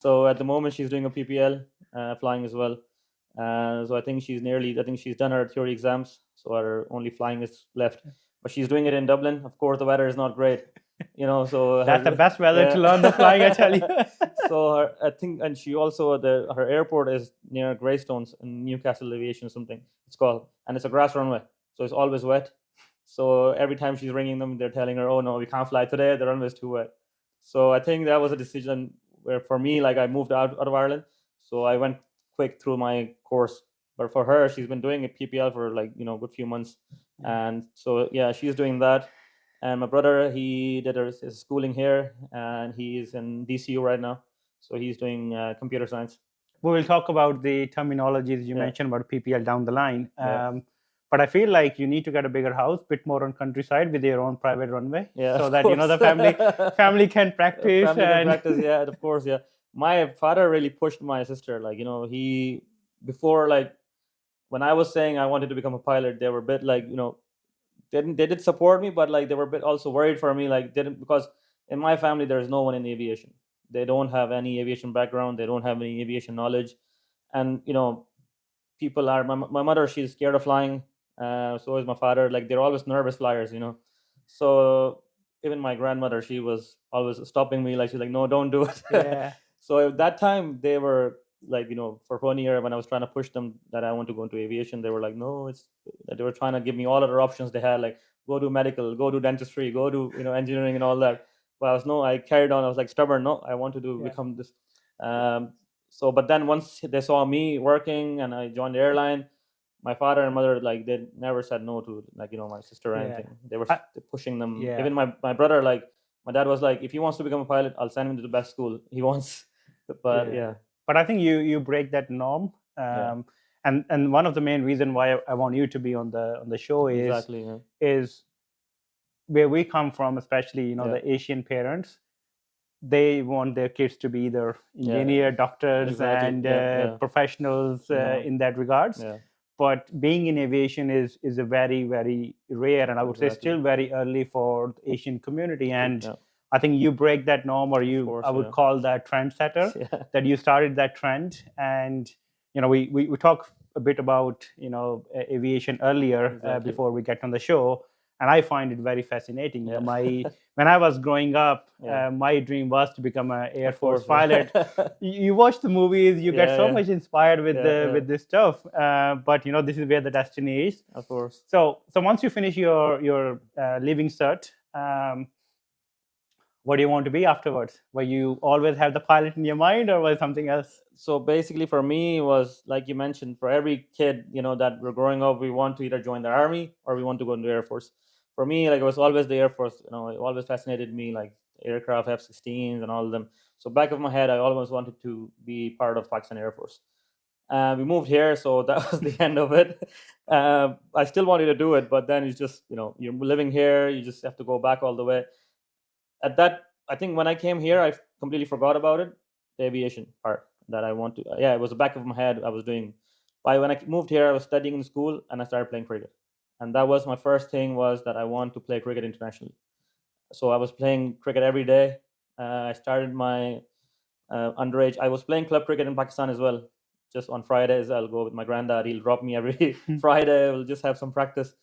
So at the moment, she's doing a PPL, flying as well. So I think she's done her theory exams. So her only flying is left. But she's doing it in Dublin. Of course, the weather is not great, so That's the her, best weather to yeah. learn the flying, I tell you. So I think, and she also, her airport is near Greystones in Newcastle Aviation or something it's called, and it's a grass runway, so it's always wet. So every time she's ringing them, they're telling her, "Oh no, we can't fly today. The runway is too wet." So I think that was a decision where, for me, like I moved out of Ireland, so I went quick through my course. But for her, she's been doing a PPL for like a good few months, and so yeah, she's doing that. And my brother, he did his schooling here, and he's in DCU right now, so he's doing computer science. We will talk about the terminologies you Yeah, mentioned about PPL down the line. yeah, But I feel like you need to get a bigger house, bit more on countryside with your own private runway, yeah. so Of that course, the family can practice. family can And practice. Yeah, of course. Yeah, my father really pushed my sister. Like he before, like when I was saying I wanted to become a pilot, they were a bit like they did support me, but like they were a bit also worried for me, like didn't because in my family there is no one in aviation. They don't have any aviation background. They don't have any aviation knowledge, and people are my mother. She's scared of flying. So is my father. Like they're always nervous flyers. So even my grandmother, she was always stopping me. Like she's like, no, don't do it. yeah, So at that time they were like, for 1 year when I was trying to push them that I want to go into aviation, they were like, no, it's that they were trying to give me all other options they had, like go do medical, go do dentistry, go do engineering and all that. But I carried on. I was like stubborn. No, I want to yeah, become this. Um, so, but then once they saw me working and I joined the airline, my father and mother, like they never said no to, like my sister or yeah. anything. They were I, pushing them. yeah, Even my brother, like my dad was like, if he wants to become a pilot, I'll send him to the best school he wants. But yeah. yeah, But I think you break that norm. yeah, And one of the main reason why I want you to be on the show exactly. Yeah, is where we come from, especially yeah, the Asian parents. They want their kids to be either yeah, engineer, doctors, exactly. and Yeah, yeah, professionals yeah, in that regards. yeah, But being in aviation is a very very rare, and I would say exactly. still very early for the Asian community. And Yeah, I think you break that norm, or of I course. would Yeah, call that trendsetter. yeah, That you started that trend, and we talk a bit about aviation earlier exactly. before we get on the show, and I find it very fascinating. Yeah, My when I was growing up, yeah, my dream was to become an Air of Force course. Yeah, pilot. You watch the movies, you get yeah, so yeah, much inspired with yeah, yeah, this stuff. But this is where the destiny is. of course. So once you finish your leaving cert, what do you want to be afterwards? Were you always have the pilot in your mind, or was it something else? So basically for me it was like you mentioned, for every kid that we're growing up, we want to either join the army or we want to go into the air force. For me, like, it was always the air force. It always fascinated me, like aircraft, F-16s and all of them. So back of my head, I always wanted to be part of Pakistan Air Force. We moved here, so that was the end of it. I still wanted to do it, but then it's just, you're living here, you just have to go back all the way. At that, I think when I came here, I completely forgot about it, the aviation part that I want to. Yeah, it was the back of my head. I was doing. By when I moved here, I was studying in school and I started playing cricket, and that was my first thing, was that I want to play cricket internationally. So I was playing cricket every day. I started my underage. I was playing club cricket in Pakistan as well. Just on Fridays, I'll go with my granddad. He'll drop me every Friday. We'll just have some practice.